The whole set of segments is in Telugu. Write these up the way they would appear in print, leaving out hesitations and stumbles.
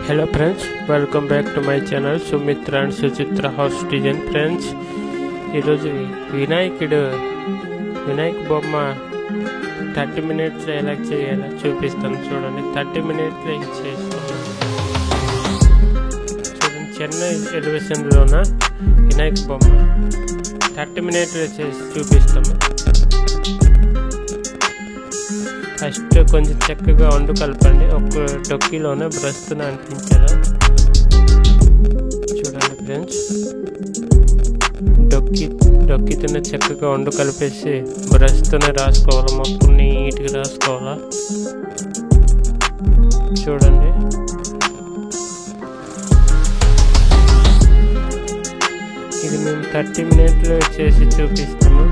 Hello friends, welcome back to my channel Sumitra and Suchitra House Design friends. ఈరోజు వినాయక బొమ్మ 30 minutes ఎలా చేయాలో చూపిస్తాను చూడండి. 30 minutes చేస్తాను చూడండి. చెన్నై ఎలివేషన్లోన వినాయక బొమ్మ 30 minutes చేసి చూపిస్తాము. ఫస్ట్ కొంచెం చక్కగా వండు కలపండి. ఒక డొక్కిలోనే బ్రష్ను అంటించాలి. చూడండి ఫ్రెండ్స్, డొక్కితోనే చక్కగా వండు కలిపేసి బ్రష్తోనే రాసుకోవాలి. మొత్తం నీట్గా రాసుకోవాలా. చూడండి, ఇది మేము 30 minutes చేసి చూపిస్తాము.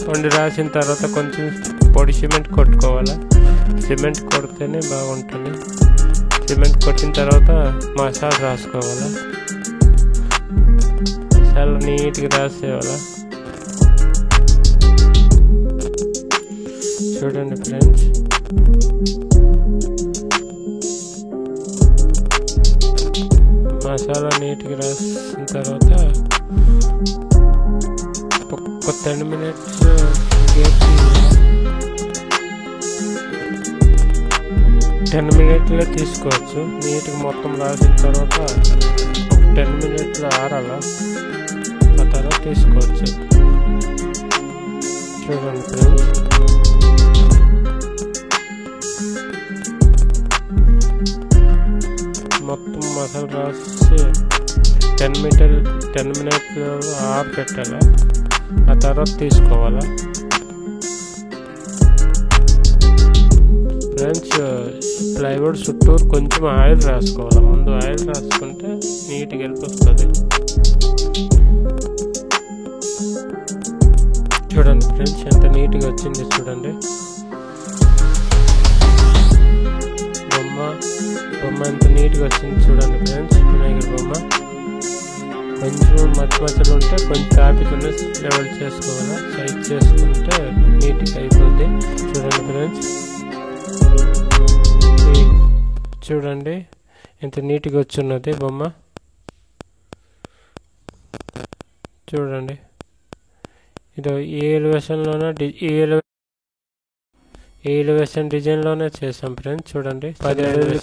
వండి రాసిన తర్వాత కొంచెం పొడి సిమెంట్ కొట్టుకోవాలి. సిమెంట్ కొడితేనే బాగుంటుంది. సిమెంట్ కొట్టిన తర్వాత మసాలా రాసుకోవాలి. చాలా నీట్గా రాసేవాళ్ళ. చూడండి ఫ్రెండ్స్, మసాలా నీట్గా రాసిన తర్వాత ఒక 10 minutes గ్యాప్ 10 minutes తీసుకోవచ్చు. నీట్గా మొత్తం రాసిన తర్వాత ఒక 10 minutes ఆరాల. ఆ తర్వాత తీసుకోవచ్చు. చూడండి ఫ్రెండ్స్, మొత్తం మసాలా రాసి 10 minutes పెట్టాలి. ఆ తర్వాత తీసుకోవాలా. ఫ్రెండ్స్, ప్లైవుడ్ చుట్టూరు కొంచెం ఆయిల్ రాసుకోవాలి. ముందు ఆయిల్ రాసుకుంటే నీట్గా వెళ్ళిపోతుంది. చూడండి ఫ్రెండ్స్, ఎంత నీట్గా వచ్చింది చూడండి. బొమ్మ ఎంత నీట్గా వచ్చింది చూడండి ఫ్రెండ్స్. వినాయకుడి బొమ్మ కొంచెం మచ్చలు ఉంటే కొంచెం కాపీతోనే లెవెల్ చేసుకోవాలి. సైజ్ చేసుకుంటే నీట్గా అయిపోద్ది. చూడండి ఫ్రెండ్స్, చూడండి ఎంత నీట్గా వచ్చున్నది బొమ్మ. చూడండి, ఇది ఏ ఎలివేషన్ డిజైన్లోనే చేసాం ఫ్రెండ్స్. చూడండి, 10 అడుగులు